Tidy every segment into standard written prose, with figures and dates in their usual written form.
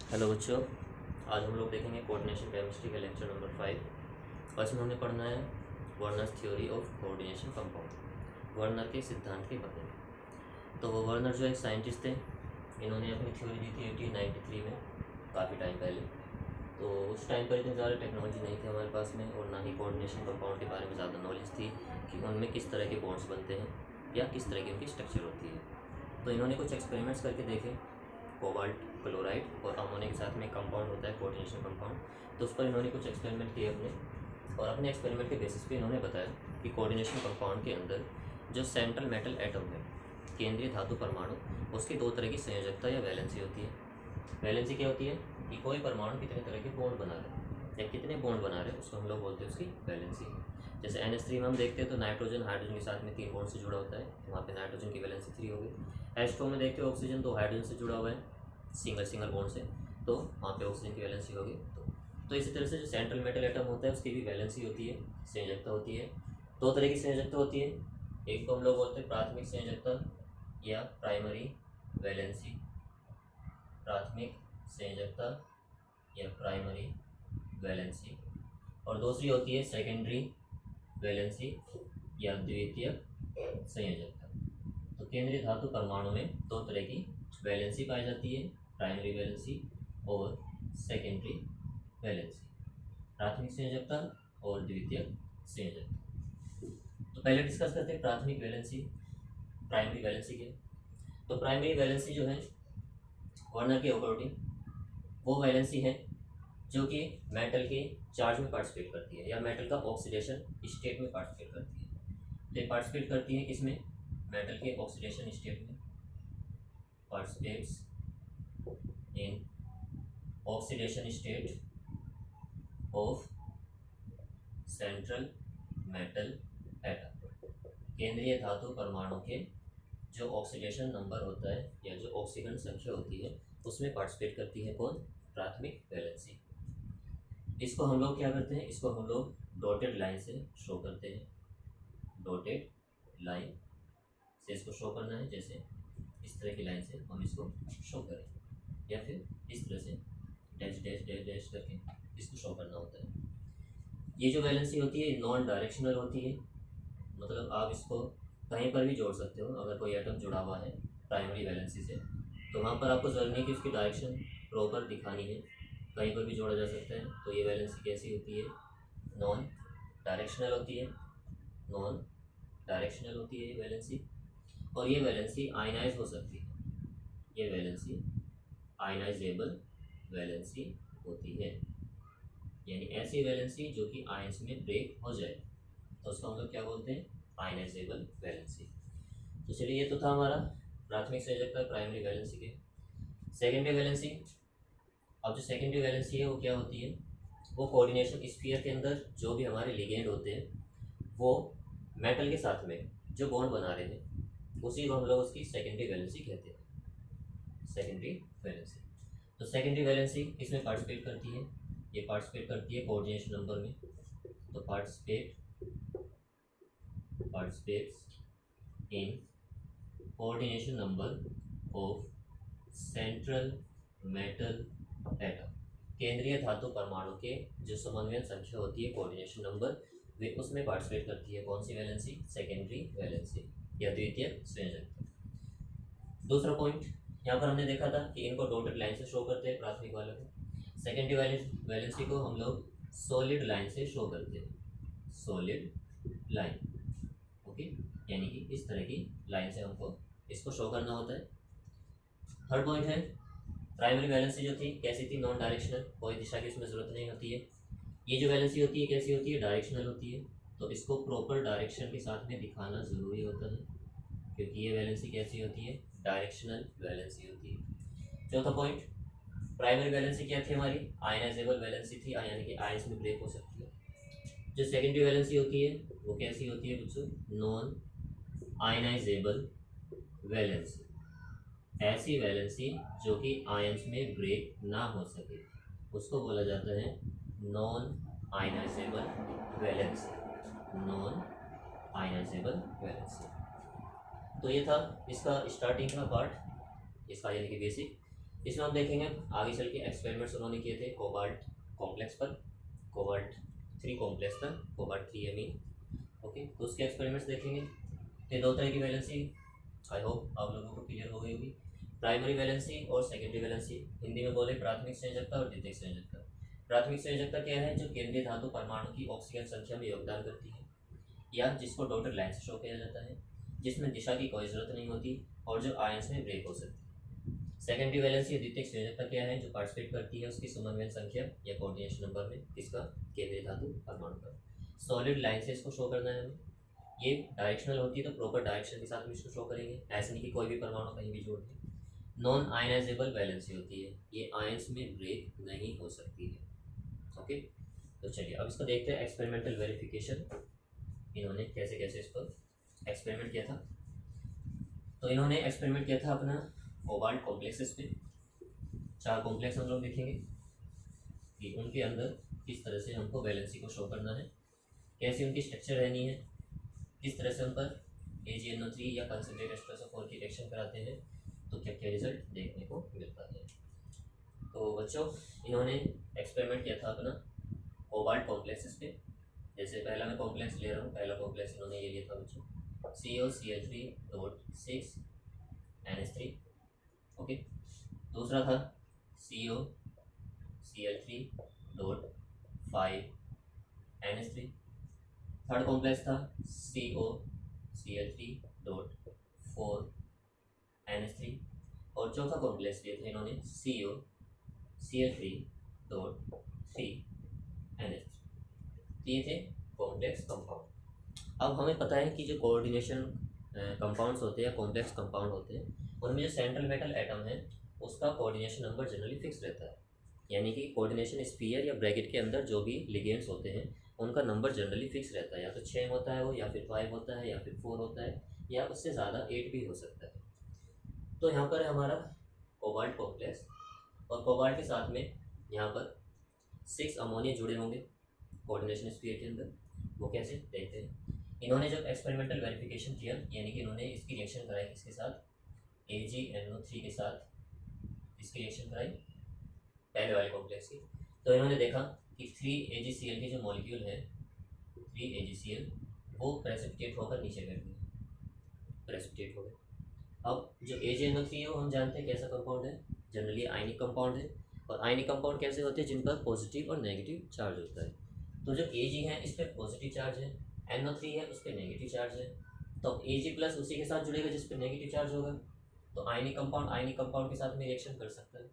Hello बच्चों, आज हम लोग देखेंगे कोऑर्डिनेशन केमिस्ट्री का लेक्चर नंबर 5। आज में हमें पढ़ना है Werner's theory of coordination compound, Werner के सिद्धांत के बारे में। तो वो वर्नर जो एक साइंटिस्ट थे, इन्होंने अपनी थ्योरी दी थी 1893 में, काफ़ी टाइम पहले। तो उस टाइम पर इतनी ज़्यादा टेक्नोलॉजी नहीं थी हमारे पास में, और ना ही कोऑर्डिनेशन कंपाउंड के बारे में ज़्यादा नॉलेज थी कि उनमें किस तरह के बॉन्ड्स बनते हैं या किस तरह की उनकी स्ट्रक्चर होती है। तो इन्होंने कुछ एक्सपेरिमेंट्स करके देखे, कोबाल्ट क्लोराइड और अमोनिया के साथ में कंपाउंड होता है कोऑर्डिनेशन कंपाउंड। तो उस पर इन्होंने कुछ एक्सपेरिमेंट किए अपने, और अपने एक्सपेरिमेंट के बेसिस पे इन्होंने बताया कि कोऑर्डिनेशन कंपाउंड के अंदर जो सेंट्रल मेटल एटम है, केंद्रीय धातु परमाणु, उसकी दो तरह की संयोजकता या वैलेंसी होती है। वैलेंसी क्या होती है कि कोई परमाणु कितने तरह के बॉन्ड बना रहे हैं या कितने बॉन्ड बना रहे हैं, उसको हम लोग बोलते हैं उसकी वैलेंसी। जैसे NH3 में हम देखते हैं तो नाइट्रोजन हाइड्रोजन के साथ में 3 बॉन्ड से जुड़ा होता है, वहाँ पे नाइट्रोजन की वैलेंसी 3 हो गई। H2 में देखते हैं ऑक्सीजन 2 हाइड्रोजन से जुड़ा हुआ है सिंगल बॉन्ड से, तो वहाँ पे ऑक्सीजन की वैलेंसी होगी। तो इसी तरह से जो सेंट्रल मेटल एटम होता है उसकी भी वैलेंसी होती है, संयोजकता होती है। दो तरह की संयोजकता होती है, एक को हम लोग बोलते हैं प्राथमिक संयोजकता या प्राइमरी वैलेंसी, प्राथमिक संयोजकता या प्राइमरी वैलेंसी, और दूसरी होती है सेकेंडरी वैलेंसी या द्वितीयक संयोजकता। तो केंद्रीय धातु परमाणु में दो तरह की वैलेंसी पाई जाती है, प्राइमरी वैलेंसी और सेकेंडरी वैलेंसी, प्राथमिक संयोजकता और द्वितीयक संयोजकता। तो पहले डिस्कस करते हैं प्राथमिक वैलेंसी, प्राइमरी वैलेंसी के। तो प्राइमरी वैलेंसी जो है वर्नर के अकॉर्डिंग वो वैलेंसी है जो कि मेटल के चार्ज में पार्टिसिपेट करती है या मेटल का ऑक्सीडेशन स्टेट में पार्टिसिपेट करती है। तो ये पार्टिसिपेट करती है किसमें? मेटल के ऑक्सीडेशन स्टेट में, participates in oxidation state of central metal atom. केंद्रीय धातु परमाणु के जो ऑक्सीडेशन नंबर होता है या जो ऑक्सीकरण संख्या होती है उसमें पार्टिसिपेट करती है कौन? प्राथमिक वैलेंसी। इसको हम लोग क्या करते हैं, इसको हम लोग डॉटेड लाइन से शो करते हैं। डॉटेड लाइन से इसको शो करना है, जैसे इस तरह की लाइन से हम इसको शो करें, या फिर इस तरह से डैश डैश डैश डैश करके इसको शो करना होता है। ये जो वैलेंसी होती है नॉन डायरेक्शनल होती है, मतलब आप इसको कहीं पर भी जोड़ सकते हो। अगर कोई एटम जुड़ा हुआ है प्राइमरी वैलेंसी से, तो वहाँ पर आपको ज़रूरी नहीं कि उसकी डायरेक्शन प्रॉपर दिखानी है, कहीं पर भी जोड़ा जा सकता है। तो ये वैलेंसी कैसी होती है? नॉन डायरेक्शनल होती है, नॉन डायरेक्शनल होती है ये वैलेंसी। और ये वैलेंसी आयनाइज हो सकती है, ये वैलेंसी आयनाइजेबल वैलेंसी होती है, यानी ऐसी वैलेंसी जो कि आयंस में ब्रेक हो जाए, तो उसको हम लोग क्या बोलते हैं? Ionizable valency. तो चलिए, ये तो था हमारा प्राथमिक संयोजकता प्राइमरी वैलेंसी के। सेकेंडरी वैलेंसी, अब जो सेकेंडरी वैलेंसी है वो क्या होती है? वो कोऑर्डिनेशन स्फीयर के अंदर जो भी हमारे लिगेंड होते हैं वो मेटल के साथ में जो बॉन्ड बना रहे हैं उसी को हम लोग उसकी सेकेंडरी वैलेंसी कहते हैं, सेकेंडरी वैलेंसी। तो सेकेंडरी वैलेंसी इसमें पार्टिसिपेट करती है, ये पार्टिसिपेट करती है कोऑर्डिनेशन नंबर में। तो participates in coordination number of central metal atom। केंद्रीय धातु परमाणु के जो समन्वयन संख्या होती है कोऑर्डिनेशन नंबर, वे उसमें पार्टिसिपेट करती है कौन सी वैलेंसी? सेकेंडरी वैलेंसी या द्वितीयक संयोजकता। दूसरा पॉइंट यहाँ पर हमने देखा था कि इनको डॉटेड लाइन से शो करते हैं प्राथमिक वाले को। सेकेंडरी वैलेंसी को हम लोग सॉलिड लाइन से शो करते हैं, सॉलिड लाइन, ओके, यानी कि इस तरह की लाइन से हमको इसको शो करना होता है। थर्ड पॉइंट है प्राइमरी वैलेंसी जो थी कैसी थी? नॉन डायरेक्शनल, कोई दिशा की इसमें ज़रूरत नहीं होती है। ये जो वैलेंसी होती है कैसी होती है? डायरेक्शनल होती है, तो इसको प्रॉपर डायरेक्शन के साथ में दिखाना ज़रूरी होता है, क्योंकि ये वैलेंसी कैसी होती है? डायरेक्शनल वैलेंसी होती है। चौथा पॉइंट, प्राइमरी वैलेंसी क्या थी हमारी? आयनाइजेबल वैलेंसी थी, यानी कि आयंस में ब्रेक हो सकती है। जो सेकेंडरी वैलेंसी होती है वो कैसी होती है बच्चों? नॉन आयनाइजेबल वैलेंसी, ऐसी वैलेंसी जो कि आयंस में ब्रेक ना हो सके उसको बोला जाता है non ionizable valency, non ionizable valency. तो ये था इसका स्टार्टिंग का पार्ट, इसका यानी कि बेसिक। इसमें हम देखेंगे आगे चल के एक्सपेरिमेंट्स उन्होंने किए थे कोबाल्ट कॉम्प्लेक्स पर, कोबाल्ट 3 कॉम्प्लेक्स पर, कोबाल्ट 3 एमीन। ओके, तो उसके एक्सपेरिमेंट्स देखेंगे। ये दो तरह की वैलेंसी, आई होप आप लोगों को क्लियर हो गई होगी। प्राइमरी वैलेंसी और सेकेंडरी वैलेंसी, हिंदी में बोले प्राथमिक संयोजकता और द्वितीयक संयोजकता। प्राथमिक संयोजकता क्या है? जो केंद्रीय धातु परमाणु की ऑक्सीजन संख्या में योगदान करती है, या जिसको डॉटेड लाइन से शो किया जाता है, जिसमें दिशा की कोई जरूरत नहीं होती और जो आयंस में ब्रेक हो सकती है। सेकेंडरी वैलेंसी या द्वितीयक संयोजकता क्या है? जो पार्टिसिपेट करती है उसकी समन्वय संख्या या कोऑर्डिनेशन नंबर में, किसका? केंद्रीय धातु परमाणु का। सॉलिड लाइन से इसको शो करना है हमें। ये डायरेक्शनल होती है तो प्रॉपर डायरेक्शन के साथ में इसको शो करेंगे, ऐसे नहीं कि कोई भी परमाणु कहीं भी जोड़ दें। नॉन आयनाइजेबल वैलेंसी होती है, ये आयंस में ब्रेक नहीं हो सकती है। ओके, तो चलिए अब इसको देखते हैं एक्सपेरिमेंटल वेरिफिकेशन, इन्होंने कैसे कैसे इस पर एक्सपेरिमेंट किया था। तो इन्होंने एक्सपेरिमेंट किया था अपना कोबाल्ट कॉम्प्लेक्सेस पे। 4 कॉम्प्लेक्स हम लोग देखेंगे कि उनके अंदर किस तरह से हमको वैलेंसी को शो करना है, कैसी उनकी स्ट्रक्चर रहनी है, किस तरह से उन पर AgNO3 या कंसनट्रेट H2SO4 की रिएक्शन कराते हैं, तो क्या क्या रिजल्ट देखने को मिलता है। तो बच्चों, इन्होंने एक्सपेरिमेंट किया था अपना कोबाल्ट कॉम्प्लेक्सेस पे। जैसे पहला मैं कॉम्प्लेक्स ले रहा हूँ, पहला कॉम्प्लेक्स इन्होंने ये लिया था बच्चों, COCl3.6NH3। ओके, दूसरा था COCl3.5NH3। थर्ड कॉम्प्लेक्स था COCl3.4NH3। और चौथा कॉम्प्लेक्स लिया था इन्होंने COCl3.3NH3। ये थे कॉम्प्लेक्स कंपाउंड। अब हमें पता है कि जो कोऑर्डिनेशन कंपाउंड्स होते हैं या कॉम्प्लेक्स कंपाउंड होते हैं, उनमें जो सेंट्रल मेटल एटम है उसका कोऑर्डिनेशन नंबर जनरली फिक्स रहता है। यानी कि कोऑर्डिनेशन स्फीयर या ब्रैकेट के अंदर जो भी लिगेंड्स होते हैं उनका नंबर जनरली फिक्स रहता है, या तो 6 होता है वो, या फिर 5 होता है, या फिर 4 होता है, या उससे ज़्यादा 8 भी हो सकता है। तो यहाँ पर है हमारा कोबाल्ट कॉम्प्लेक्स, और कोबाल्ट के साथ में यहाँ पर 6 अमोनिया जुड़े होंगे कोऑर्डिनेशन स्फीयर के अंदर। वो कैसे देखते हैं। इन्होंने जब एक्सपेरिमेंटल वेरिफिकेशन किया, यानी कि इन्होंने इसकी रिएक्शन कराई किसके साथ? AgNO3 के साथ इसकी रिएक्शन कराई पहले वाले कॉम्प्लेक्स की। तो इन्होंने देखा कि 3AgCl के जो मॉलिक्यूल है 3AgCl वो प्रेसिपिटेट होकर नीचे बैठ गए, प्रेसिपिटेट हो गए। अब जो AgNO3 है वो हम जानते हैं कैसा कंपाउंड है, जनरली आयनिक कंपाउंड है। और आयनिक कंपाउंड कैसे होते हैं? जिन पर पॉजिटिव और नेगेटिव चार्ज होता है। तो जो Ag है इस पर पॉजिटिव चार्ज है, NO3 है उस पर नेगेटिव चार्ज है, तो Ag प्लस उसी के साथ जुड़ेगा जिस पर नेगेटिव चार्ज होगा। तो आयनिक कंपाउंड के साथ में रिएक्शन कर सकता है।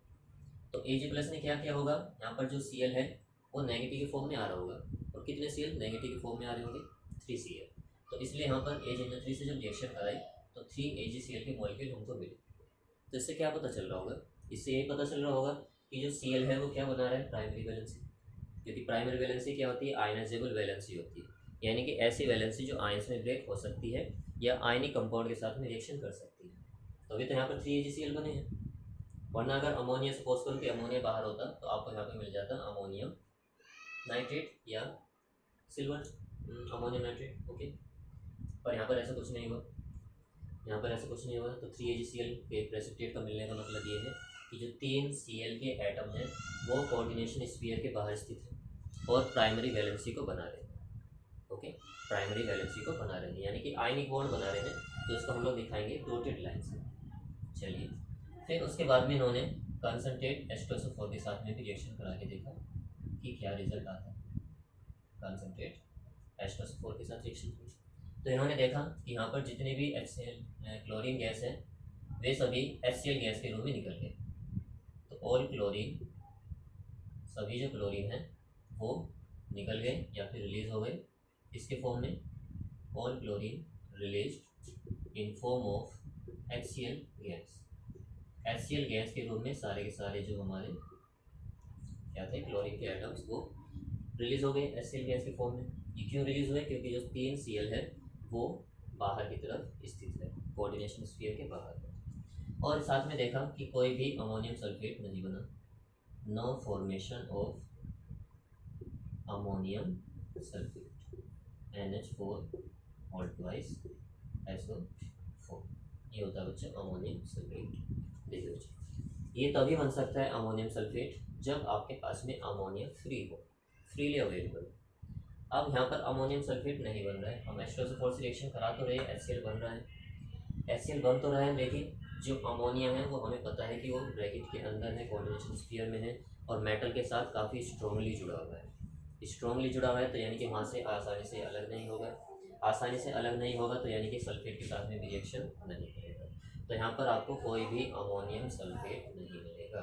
तो Ag प्लस ने क्या किया होगा, यहाँ पर जो Cl है वो नेगेटिव के फॉर्म में आ रहा होगा, और कितने Cl नेगेटिव के फॉर्म में आ रहे होंगे? 3Cl। तो इसलिए यहाँ पर AgNO3 से जब रिएक्शन कराई तो 3AgCl के मॉलिक्यूल हमको मिले। तो इससे क्या पता चल रहा होगा? इससे यही पता चल रहा होगा कि जो Cl है वो क्या बना रहा है? Primary valency. क्योंकि प्राइमरी वैलेंसी क्या होती है? आयनाइजेबल वैलेंसी होती है, यानी कि ऐसी वैलेंसी जो आयंस में ब्रेक हो सकती है या आयनिक कंपाउंड के साथ में रिएक्शन कर सकती है। तो अभी तो यहाँ पर 3AgCl बने हैं, वरना अगर अमोनिया सपोज करो कि अमोनिया बाहर होता तो आपको यहाँ पे मिल जाता अमोनियम नाइट्रेट या सिल्वर अमोनियम नाइट्रेट। ओके, पर यहाँ पर ऐसा कुछ नहीं हुआ, यहाँ पर ऐसा कुछ नहीं हुआ। तो 3AgCl के प्रेसिपिटेट का मिलने का मतलब ये है कि जो 3 Cl के एटम हैं वो कोऑर्डिनेशन स्फीयर के बाहर स्थित है और प्राइमरी वैलेंसी को बना रहे हैं। ओके, प्राइमरी वैलेंसी को बना रहे हैं, यानी कि आयनिक बॉन्ड बना रहे हैं। तो इसको हम लोग दिखाएंगे डॉटेड लाइन से। चलिए, फिर उसके बाद में इन्होंने कंसनट्रेट H2SO4 के साथ में भी रिएक्शन करा के देखा कि क्या रिजल्ट आता है। कंसनट्रेट H2SO4 के साथ रिएक्शन की तो इन्होंने देखा कि यहाँ पर जितने भी HCl क्लोरीन गैस है वे सभी HCl गैस के रूप में निकल गए। तो ऑल क्लोरीन, सभी जो क्लोरीन है वो निकल गए या फिर रिलीज हो गए इसके फॉर्म में, all chlorine release in form of HCl gas. HCl gas के रूप में सारे के सारे जो हमारे क्या थे क्लोरीन के एटम्स वो रिलीज हो गए HCl गैस के फॉर्म में। ये क्यों रिलीज हुए? क्योंकि जो 3 Cl है वो बाहर की तरफ स्थित है, कोऑर्डिनेशन स्फीयर के बाहर है। और साथ में देखा कि कोई भी अमोनियम सल्फेट नहीं बना, no formation of ammonium sulphate, NH4 और ट्वाइस SO4। ये होता है बच्चों अमोनियम सल्फेट। देखिए बच्चों, ये तभी बन सकता है अमोनियम सल्फेट जब आपके पास में अमोनिया फ्री हो, फ्रीली अवेलेबल। अब यहाँ पर अमोनियम सल्फेट नहीं बन रहा है, हम H2SO4 से रिएक्शन करा तो रहे हैं, HCl बन रहा है, HCl बन तो रहा है, लेकिन जो अमोनिया है वो हमें पता है कि वो ब्रैकेट के अंदर है, कोऑर्डिनेशन स्फीयर में है और मेटल के साथ काफ़ी स्ट्रॉन्गली जुड़ा हुआ है। स्ट्रॉन्गली जुड़ा हुआ है तो यानी कि वहाँ से आसानी से अलग नहीं होगा, आसानी से अलग नहीं होगा तो यानी कि सल्फेट के साथ में भी रिएक्शन नहीं करेगा। तो यहाँ पर आपको कोई भी अमोनियम सल्फेट नहीं मिलेगा।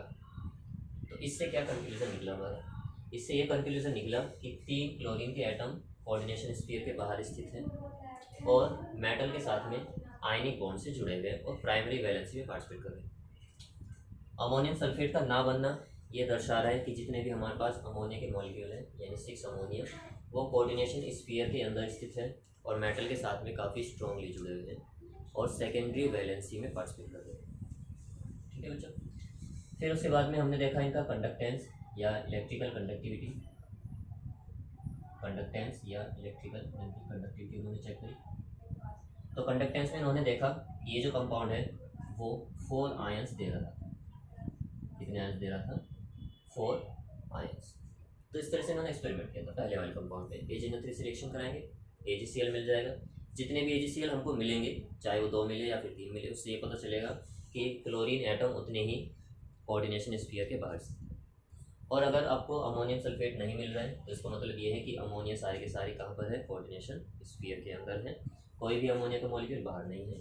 तो इससे क्या कंक्लूजन निकला हमारा? इससे ये कंक्लूजन निकला कि 3 क्लोरीन के एटम कोऑर्डिनेशन स्फीयर के बाहर स्थित हैं और मेटल के साथ में आयनिक बॉन्ड से जुड़े हुए हैं और प्राइमरी वैलेंसी में पार्टिसिपेट कर रहे हैं। अमोनियम सल्फेट का ना बनना ये दर्शा रहा है कि जितने भी हमारे पास अमोनिया के मॉलिक्यूल हैं यानी 6 अमोनिया, वो कोऑर्डिनेशन स्फीयर के अंदर स्थित है और मेटल के साथ में काफ़ी स्ट्रॉन्गली जुड़े हुए हैं और सेकेंडरी वैलेंसी में पार्टिसिपेट कर रहे हैं। ठीक है बच्चों। फिर उसके बाद में हमने देखा इनका कंडक्टेंस या इलेक्ट्रिकल कंडक्टिविटी, कंडक्टेंस या इलेक्ट्रिकल कंडक्टिविटी उन्होंने चेक करी। तो कंडक्टेंस में उन्होंने देखा ये जो कंपाउंड है वो 4 आयंस दे रहा था। कितने आयंस दे रहा था? 4 आयंस। तो इस तरह से इन्होंने एक्सपेरिमेंट किया था पहले वाले कंपाउंड पे। AgNO3 से रिएक्शन कराएंगे, AgCl मिल जाएगा। जितने भी AgCl हमको मिलेंगे, चाहे वो 2 मिले या फिर 3 मिले, उससे ये पता चलेगा कि क्लोरीन एटम उतने ही कोऑर्डिनेशन स्फीयर के बाहर से। और अगर आपको अमोनियम सल्फेट नहीं मिल रहा है तो इसका मतलब ये है कि अमोनिया सारे के सारे कहाँ पर है? कोऑर्डिनेशन स्फीयर के अंदर है, कोई भी अमोनिया का मॉलिक्यूल बाहर नहीं है।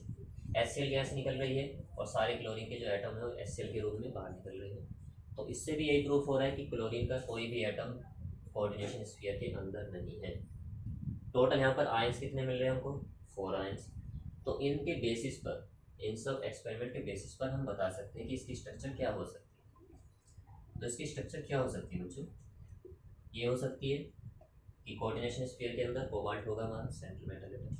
HCl गैस निकल रही है और सारे क्लोरीन के जो एटम है वो HCl के रूप में बाहर निकल रहे हैं। तो इससे भी यही प्रूफ हो रहा है कि क्लोरीन का कोई भी एटम कोऑर्डिनेशन स्फीयर के अंदर नहीं है। टोटल यहाँ पर आयंस कितने मिल रहे हैं हमको? 4 आयंस। तो इनके बेसिस पर, इन सब एक्सपेरिमेंट के बेसिस पर हम बता सकते हैं कि इसकी स्ट्रक्चर क्या हो सकती है। तो इसकी स्ट्रक्चर क्या हो सकती है बच्चों? ये हो सकती है कि कोऑर्डिनेशन स्फीयर के अंदर कोबाल्ट होगा हमारा सेंट्रल मेटल एटम।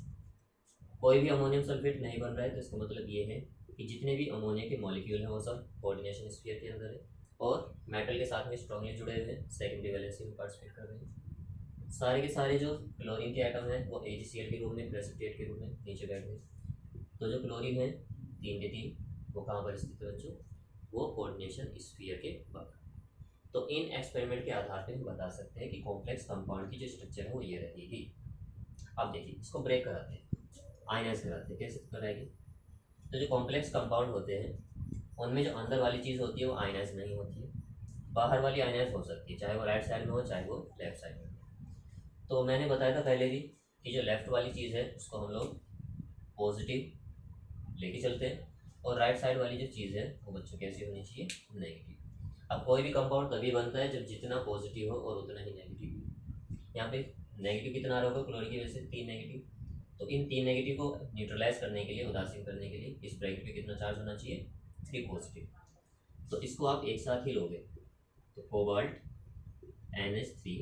कोई भी अमोनियम सल्फेट नहीं बन रहा है तो इसका मतलब ये है कि जितने भी अमोनिया के मॉलिक्यूल हैं वो सब कोऑर्डिनेशन स्फीयर के अंदर है और मेटल के साथ में स्ट्रांगली जुड़े हुए हैं, सेकेंडरी वैलेंसी में पार्टिसिपेट कर रहे हैं। सारे के सारे जो क्लोरीन के एटम हैं वो AgCl के रूप में, प्रेसिपिटेट के रूप में नीचे बैठ गए। तो जो क्लोरीन है 3 के 3, वो कहाँ पर स्थित है बच्चों? वो कोऑर्डिनेशन स्फीयर के बाहर। तो इन एक्सपेरिमेंट के आधार पर हम बता सकते हैं कि कॉम्प्लेक्स कंपाउंड की जो स्ट्रक्चर है वो ये रहेगी। अब देखिए इसको ब्रेक कराते हैं, आयनाइज कराते हैं। कैसे कराएंगे? तो जो कॉम्प्लेक्स कंपाउंड होते हैं उनमें जो अंदर वाली चीज़ होती है वो आयनाइज नहीं होती है, बाहर वाली आयनाइज हो सकती है, चाहे वो राइट साइड में हो चाहे वो लेफ्ट साइड में हो। तो मैंने बताया था पहले भी कि जो लेफ्ट वाली चीज़ है उसको हम लोग पॉजिटिव लेके चलते हैं और राइट साइड वाली जो चीज़ है वो बच्चों कैसी होनी चाहिए? नेगेटिव। अब कोई भी कंपाउंड तभी बनता है जब जितना पॉजिटिव हो और उतना ही नेगेटिव हो। यहाँ पे नेगेटिव कितना आ रहा होगा? क्लोरीन की वजह से 3 नेगेटिव। तो इन 3 नेगेटिव को न्यूट्रलाइज करने के लिए, उदासीन करने के लिए इस ब्रैकेट पे कितना चार्ज होना चाहिए? 3 पॉजिटिव। तो इसको आप एक साथ ही लोगे तो कोबाल्ट NH3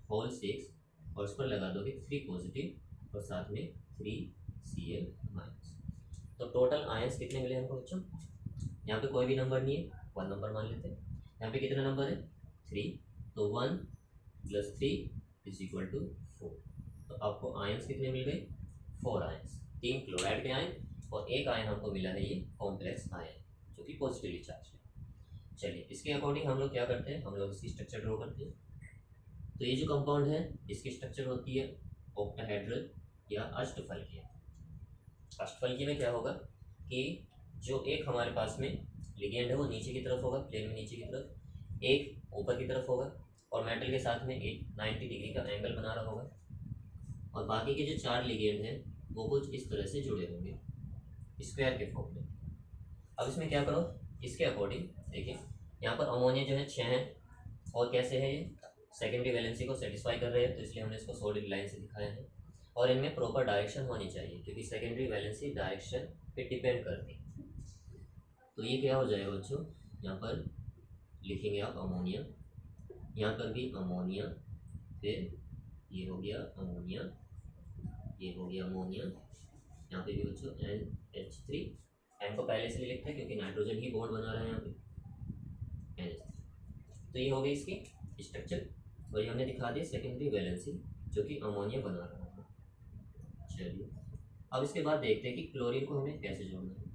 होल 6 और उस पर लगा दोगे 3 पॉजिटिव और साथ में 3 Cl माइनस। तो टोटल आयंस कितने मिले हमको बच्चों? यहाँ पे कोई भी नंबर नहीं है, 1 नंबर मान लेते हैं। यहाँ पे कितना नंबर है? 3। तो 1 + 3 = 4। तो आपको आयंस कितने मिल गए? 4 आयंस। 3 क्लोराइड के आयन और 1 आयन हमको मिला है ये कॉम्प्लेक्स आयन जो कि पॉजिटिवली चार्ज है। चलिए इसके अकॉर्डिंग हम लोग क्या करते हैं? हम लोग इसकी स्ट्रक्चर ड्रॉ करते हैं। तो ये जो कंपाउंड है इसकी स्ट्रक्चर होती है ऑक्टाहेड्रल या अष्टफलकीय। अष्टफलकीय में क्या होगा कि जो एक हमारे पास में लिगेंड है वो नीचे की तरफ होगा, प्लेन में नीचे की तरफ, एक ऊपर की तरफ होगा और मेटल के साथ में एक 90 डिग्री का एंगल बना रहा होगा और बाकी के जो 4 लिगेंड हैं वो कुछ इस तरह से जुड़े होंगे स्क्वायर के फॉर्म में। अब इसमें क्या करो? इसके अकॉर्डिंग देखिए यहाँ पर अमोनिया जो है 6 हैं और कैसे है ये? सेकेंडरी वैलेंसी को सेटिस्फाई कर रहे हैं तो इसलिए हमने इसको सॉलिड लाइन से दिखाया है और इनमें प्रॉपर डायरेक्शन होनी चाहिए क्योंकि सेकेंडरी वैलेंसी डायरेक्शन पे डिपेंड करती है। तो ये क्या हो जाएगा बच्चों? यहाँ पर लिखेंगे आप अमोनिया, यहाँ पर भी अमोनिया, फिर ये हो गया अमोनिया, ये हो गया अमोनिया, यहाँ पे भी बच्चों NH3। एन को पहले से लिखते हैं क्योंकि नाइट्रोजन ही बॉन्ड बना रहा है यहाँ पे NH3। तो ये हो गई इसकी स्ट्रक्चर और ये हमने दिखा दी सेकेंडरी वैलेंसी जो कि अमोनिया बना रहा है। चलिए अब इसके बाद देखते हैं कि क्लोरीन को हमें कैसे जोड़ना है।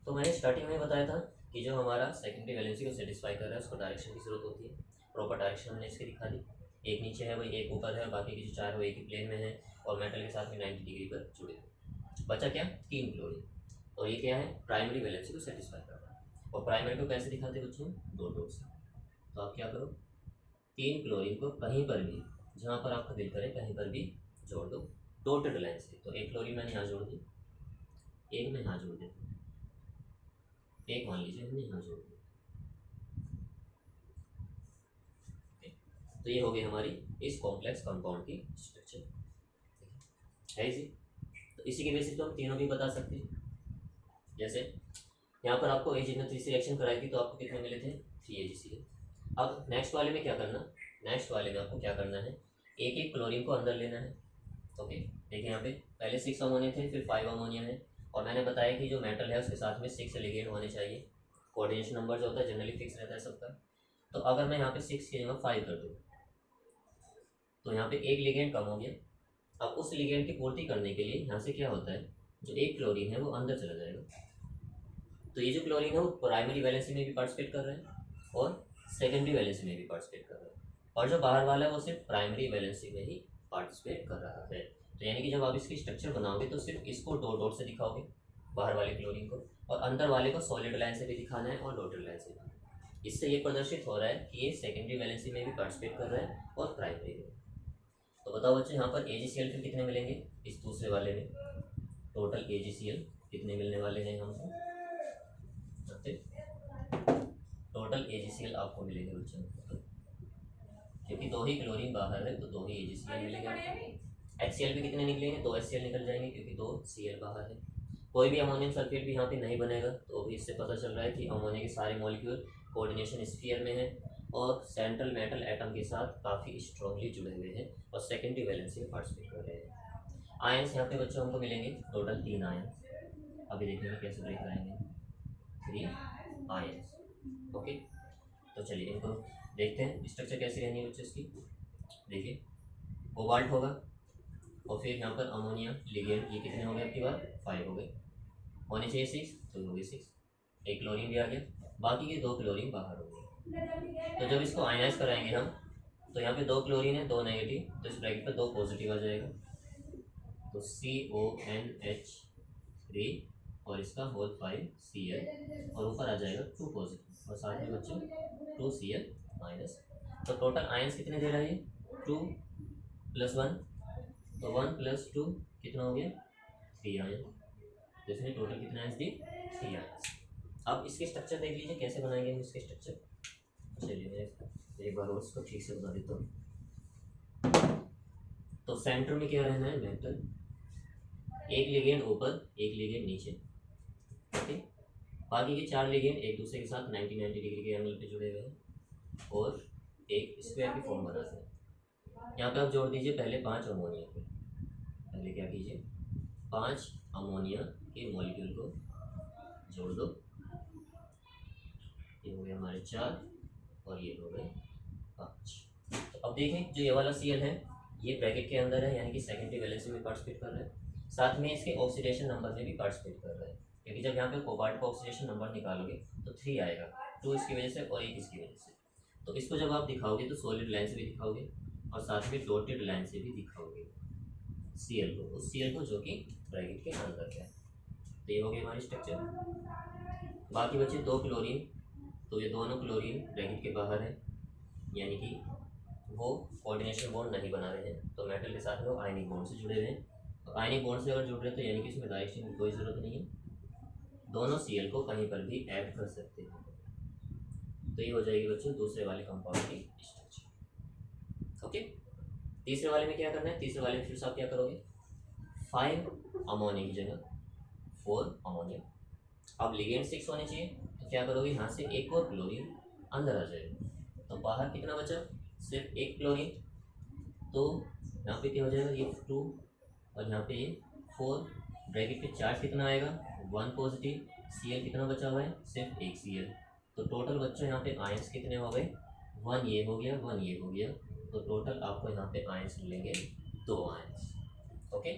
तो मैंने स्टार्टिंग में बताया था कि जो हमारा सेकेंडरी वैलेंसी को सेटिस्फाई कर रहा है उसको डायरेक्शन की जरूरत होती है। प्रॉपर डायरेक्शन हमने इसके दिखा दी, एक नीचे है वही एक ऊपर है, बाकी की जो चार वो एक ही प्लेन में है और मेटल के साथ में 90 डिग्री पर जुड़े हुए। बचा क्या, 3 क्लोरीन, और ये क्या है, प्राइमरी वैलेंसी को सेटिस्फाई कर रहा है। और प्राइमरी को कैसे दिखाते हैं बच्चों, दो डॉट से। तो आप क्या करो, 3 क्लोरीन को कहीं पर भी, जहाँ पर आपका दिल करे कहीं पर भी जोड़ दो डॉटेड लाइन से। तो एक क्लोरीन मैंने यहाँ जोड़ दी, एक मैं यहाँ जोड़ देता हूँ, एक मान लीजिए हमने यहाँ जोड़ दिया। तो ये हो गई हमारी इस कॉम्प्लेक्स कंपाउंड की स्ट्रक्चर है इसी। तो इसी के बेसिस पे हम तीनों भी बता सकते हैं। जैसे यहाँ पर आपको एजिड ने 3 से रिएक्शन कराई थी तो आपको कितने मिले थे, 3 AgCl। अब नेक्स्ट वाले में क्या करना, नेक्स्ट वाले में आपको क्या करना है, एक एक क्लोरीन को अंदर लेना है। ओके, देखिए यहाँ पे पहले 6 अमोनिया थे, फिर 5 अमोनिया है, और मैंने बताया कि जो मेटल है उसके साथ में 6 लिगेंड होने चाहिए। कोऑर्डिनेशन नंबर जो होता है जनरली फिक्स रहता है सबका। तो अगर मैं यहाँ पे 6 की जगह 5 कर दूँ तो यहाँ पे एक लिगेंड कम हो गया। अब उस लिगेंड की पूर्ति करने के लिए यहाँ से क्या होता है, जो एक क्लोरीन है वो अंदर चला जाएगा। तो ये जो क्लोरीन है वो प्राइमरी वैलेंसी में भी पार्टिसिपेट कर रहा है और सेकेंडरी वैलेंसी में भी पार्टिसिपेट कर रहा है, और जो बाहर वाला है वो सिर्फ प्राइमरी वैलेंसी में ही पार्टिसिपेट कर रहा है। तो यानी कि जब आप इसकी स्ट्रक्चर बनाओगे तो सिर्फ इसको डॉट डॉट से दिखाओगे, बाहर वाले क्लोरीन को, और अंदर वाले को सॉलिड लाइन से भी दिखाना है और डॉटेड लाइन से भी। इससे ये प्रदर्शित हो रहा है कि ये सेकेंडरी वैलेंसी में भी पार्टिसिपेट कर रहा है और प्राइमरी में। तो बताओ बच्चे, यहाँ पर AgCl फिर कितने मिलेंगे इस दूसरे वाले में, टोटल AgCl कितने मिलने वाले हैं हमको, टोटल AgCl आपको मिलेंगे बच्चों, क्योंकि 2 ही क्लोरीन बाहर है तो 2 ही AgCl मिलेगा। HCl भी कितने निकलेंगे, 2 HCl निकल जाएंगे क्योंकि 2 Cl बाहर है। कोई भी अमोनियम सल्फेट भी यहाँ पे नहीं बनेगा, तो भी इससे पता चल रहा है कि अमोनिया के सारे मॉलिक्यूल कोऑर्डिनेशन स्फीयर में है और सेंट्रल मेटल एटम के साथ काफ़ी स्ट्रांगली जुड़े हुए हैं और सेकेंडरी वैलेंसी में पार्टिसिपेट कर रहे हैं। आयंस यहाँ पे बच्चों हमको मिलेंगे टोटल 3 आयंस। अभी देखेंगे कैसे ब्रेक कराएंगे, 3 आयंस। ओके, तो चलिए इनको देखते हैं स्ट्रक्चर कैसी रहनी है बच्चों इसकी। देखिए कोबाल्ट होगा और फिर यहाँ पर अमोनिया लिगेंड, ये कितने हो गए आपकी बार, 5 हो गए, होने चाहिए 6 तो हो गए 6। एक क्लोरीन भी आ गया, बाकी के 2 क्लोरीन बाहर हो गए। तो जब इसको आयनाइज कराएंगे हम तो यहाँ पे 2 क्लोरीन है, 2 नेगेटिव, तो इस ब्रैकेट पे 2 पॉजिटिव आ जाएगा, तो CONH3 और इसका होल 5Cl, और ऊपर आ जाएगा 2 पॉजिटिव और साथ में बच्चों 2Cl माइनस। तो टोटल आयंस कितने दे रहा है, 2 + 1, तो 1 + 2 कितना हो गया, 3 आयन। तो इसमें टोटल कितने आयंस दिए, 3 आयंस। अब इसके स्ट्रक्चर देख लीजिए कैसे बनाएंगे हम इसके स्ट्रक्चर। चलिए मैं एक बार और इसको ठीक से बता देता हूँ। तो सेंटर में क्या रहना है, मेटल, एक लिगेंड ऊपर एक लिगेंड नीचे। ओके, बाकी के 4 लिगेंड एक दूसरे के साथ 90 डिग्री के एंगल पे जुड़े हुए हैं और एक स्क्वायर की फॉर्म बनाते हैं। यहाँ पे आप जोड़ दीजिए पहले 5 अमोनिया को, पहले क्या कीजिए 5 अमोनिया के मॉलिक्यूल को जोड़ दो, ये हो गए हमारे 4 और ये हो गए 5। तो अब देखें जो ये वाला Cl है ये ब्रैकेट के अंदर है, यानी कि सेकेंडरी वैलेंसी में पार्टिसिपेट कर रहा है, साथ में इसके ऑक्सीडेशन नंबर में भी पार्टिसिपेट कर रहा है, क्योंकि जब यहाँ पे कोबाल्ट का ऑक्सीडेशन नंबर निकालोगे तो 3 आएगा, 2 इसकी वजह से और 1 इसकी वजह से। तो इसको जब आप दिखाओगे तो सॉलिड लाइन से भी दिखाओगे और साथ में डॉटेड लाइन से भी दिखाओगे Cl को, उस Cl को जो कि ब्रैकेट के अंदर है। तो ये हो गई हमारी स्ट्रक्चर। बाकी बचे 2 क्लोरीन, तो ये दोनों क्लोरीन ब्रैकेट के बाहर है, यानी कि वो कोऑर्डिनेशन बॉन्ड नहीं बना रहे हैं, तो मेटल के साथ में वो आयनिक बॉन्ड से जुड़े हुए हैं। तो आयनिक बॉन्ड से अगर जुड़ रहे हैं तो यानी कि इसमें डायरेक्शन की कोई ज़रूरत नहीं है, दोनों Cl को कहीं पर भी ऐड कर सकते हैं। तो ये हो जाएगी बच्चों दूसरे वाले कंपाउंड की स्ट्रक्चर। ओके, तीसरे वाले में क्या करना है, तीसरे वाले में फिर से आप क्या करोगे, 5 अमोनिया की जगह 4 अमोनिया। अब लिगेंड 6 होने चाहिए, तो क्या करोगे यहाँ से एक और क्लोरीन अंदर आ जाएगा, तो बाहर कितना बचा, सिर्फ 1 क्लोरीन। तो यहाँ पे क्या हो जाएगा, ये 2 और यहाँ पे ये 4, ब्रैकेट पे चार्ज कितना आएगा, 1 पॉजिटिव, Cl कितना बचा हुआ है, सिर्फ 1 Cl। तो टोटल बच्चों यहाँ पे आयंस कितने हो गए, 1 ये हो गया, 1 ये हो गया, तो टोटल आपको यहाँ पे आयंस मिलेंगे 2 आयंस। ओके,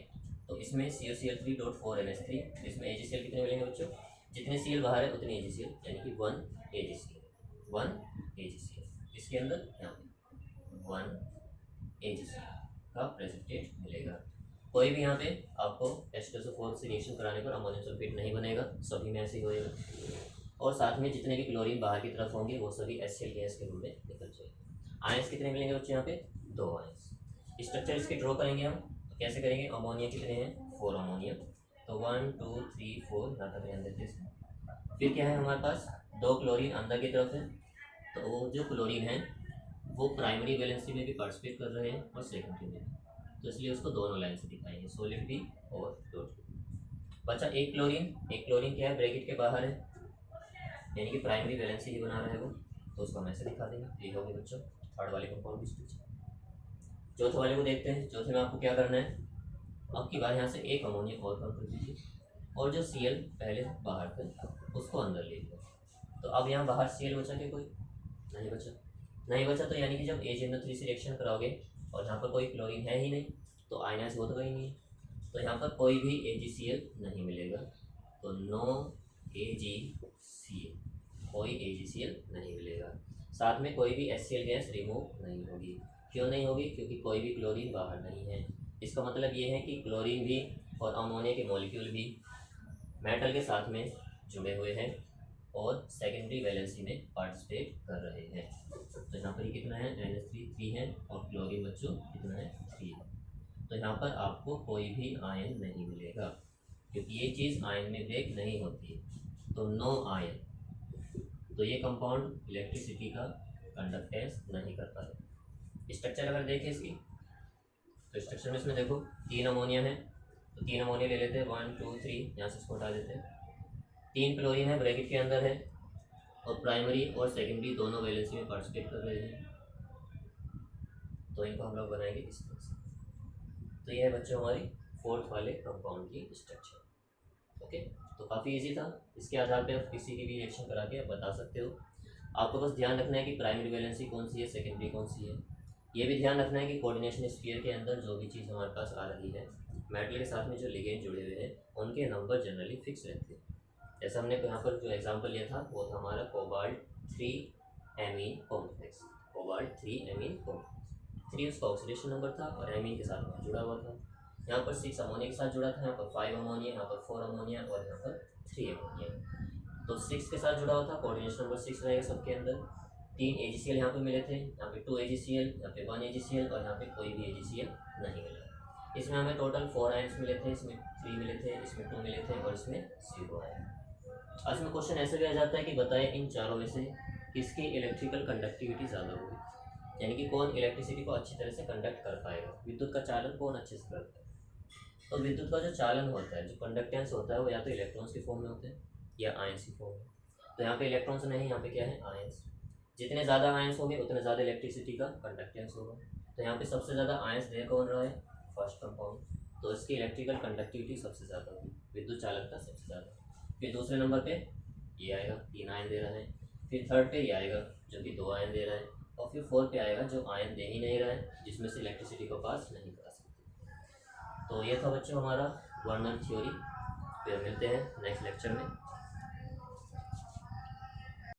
तो इसमें COCl3.4NH3, इसमें AgCl कितने मिलेंगे बच्चों, जितने सीएल बाहर है उतने AgCl, यानी कि 1 AgCl, 1 AgCl। इसके अंदर यहाँ पे 1 AgCl का प्रेसिपिटेट मिलेगा। कोई भी यहाँ पे आपको H2SO4 से रिएक्शन कराने पर अमोनियम सल्फेट नहीं बनेगा, सभी में ऐसे ही होएगा। और साथ में जितने भी क्लोरीन बाहर की तरफ होंगे वो सभी HCl गैस के रूप में निकल जाएंगे। आयंस कितने मिलेंगे बच्चे यहाँ पे? 2 आयंस। स्ट्रक्चर इसके ड्रॉ करेंगे हम, तो कैसे करेंगे? अमोनिया कितने हैं? 4 अमोनिया, तो 1 2 3 4 यहाँ तक ध्यान देते हैं। फिर क्या है हमारे पास? 2 क्लोरीन अंदर की तरफ है, तो वो जो क्लोरीन है वो प्राइमरी वैलेंसी में भी पार्टिसिपेट कर रहे हैं और सेकेंडरी में, तो इसलिए उसको दोनों लाइन से दिखाएंगे, सॉलिड भी और डॉट भी। बचा एक क्लोरीन। एक क्लोरीन क्या है? ब्रैकेट के बाहर है, यानी कि प्राइमरी वैलेंसी ही बना रहा है वो, तो उसको हम ऐसे दिखा देंगे। ये हो गए बच्चों थर्ड वाले कंपाउंड की स्ट्रक्चर। चौथे वाले को देखते हैं। चौथे में आपको क्या करना है? अब की बार यहाँ से एक अमोनिया और कम कर दीजिए, और जो Cl पहले बाहर था उसको अंदर ले लिया। तो अब यहाँ बाहर Cl बचा क्या? कोई नहीं बचा। नहीं बचा तो यानी कि जब AgNO3 से रिएक्शन कराओगे और यहाँ पर कोई क्लोरीन है ही नहीं, तो आयनाइज हो तो ही नहीं है, तो यहाँ पर कोई भी AgCl नहीं मिलेगा, तो नो AgCl, कोई AgCl नहीं मिलेगा। साथ में कोई भी HCl गैस रिमूव नहीं होगी। क्यों नहीं होगी? क्योंकि कोई भी क्लोरीन बाहर नहीं है। इसका मतलब ये है कि क्लोरीन भी और अमोनिया के मॉलिक्यूल भी मेटल के साथ में जुड़े हुए हैं और सेकेंडरी वैलेंसी में पार्टिसिपेट कर रहे हैं। तो यहाँ पर ये कितना है? NH3 3 है, और क्लोरीन बच्चों कितना है? 3 है। तो यहाँ पर आपको कोई भी आयन नहीं मिलेगा, क्योंकि ये चीज़ आयन में ब्रेक नहीं होती है, तो नो आयन। तो ये कंपाउंड इलेक्ट्रिसिटी का कंडक्टेंस नहीं करता है। स्ट्रक्चर अगर देखें इसकी, तो स्ट्रक्चर में इसमें देखो 3 अमोनिया है, तो 3 अमोनिया ले लेते हैं, 1 2 3, यहाँ से इसको हटा देते हैं। 3 क्लोरीन है, ब्रैकेट के अंदर है, और प्राइमरी और सेकेंडरी दोनों वैलेंसी में पार्टिसिपेट कर रहे हैं, तो इनको हम लोग बनाएंगे इस तरह से। तो यह है बच्चों हमारी फोर्थ वाले कंपाउंड की स्ट्रक्चर। ओके, तो काफ़ी इजी था। इसके आधार पे आप किसी की भी रिएक्शन करा के आप बता सकते हो। आपको बस ध्यान रखना है कि प्राइमरी वैलेंसी कौन सी है, सेकेंडरी कौन सी है। ये भी ध्यान रखना है कि कोऑर्डिनेशन स्फीयर के अंदर जो भी चीज़ हमारे पास आ रही है, मेटल के साथ में जो लिगेंड जुड़े हुए हैं उनके नंबर जनरली फिक्स रहते हैं। जैसा हमने यहाँ पर जो एग्जांपल लिया था वो था हमारा cobalt 3 amine complex. Cobalt 3 amine complex, 3 उसका ऑक्सीडेशन नंबर था और एमीन के साथ में जुड़ा हुआ था। यहाँ पर 6 अमोनिया के साथ जुड़ा था, यहाँ पर 5 अमोनिया, यहाँ पर 4 अमोनिया और यहाँ पर 3 अमोनिया। तो 6 के साथ जुड़ा हुआ था, कोऑर्डिनेशन नंबर 6 रहेगा सबके अंदर। 3 AgCl यहाँ पे मिले थे, यहाँ पे 2 AgCl, यहाँ पे 1 AgCl और यहाँ पे कोई भी AgCl नहीं मिला। इसमें हमें टोटल 4 आयन्स मिले थे, इसमें 3 मिले थे, इसमें 2 मिले थे और इसमें 0 आया। आज में क्वेश्चन ऐसे भी आ जाता है कि बताएं इन चारों में से किसकी इलेक्ट्रिकल कंडक्टिविटी ज़्यादा होगी, यानी कि कौन इलेक्ट्रिसिटी को अच्छी तरह से कंडक्ट कर पाएगा, विद्युत का चालन कौन अच्छे से करता है। तो विद्युत का जो चालन होता है, जो कंडक्टेंस होता है, वो या तो इलेक्ट्रॉन्स के फॉर्म में होते हैं या आयंस की फॉर्म में। तो यहाँ पे इलेक्ट्रॉन्स नहीं, यहाँ पे क्या है? आयंस। जितने ज़्यादा आयंस होंगे उतने ज़्यादा इलेक्ट्रिसिटी का कंडक्टेंस होगा। तो यहाँ पे सबसे ज़्यादा आयंस दे कौन रहा है? फर्स्ट कंपाउंड, तो इसकी इलेक्ट्रिकल कंडक्टिविटी सबसे ज़्यादा होगी, विद्युत चालकता सबसे ज़्यादा। फिर दूसरे नंबर पे ये आएगा, 3 आयन दे रहा है। फिर थर्ड पे ये आएगा जो कि 2 आयन दे रहा है, और फिर फोर्थ पे आएगा जो आयन दे ही नहीं रहा है, जिसमें से इलेक्ट्रिसिटी को पास नहीं करा सकते। तो ये था बच्चों हमारा वर्नर थ्योरी। फिर मिलते हैं नेक्स्ट लेक्चर में।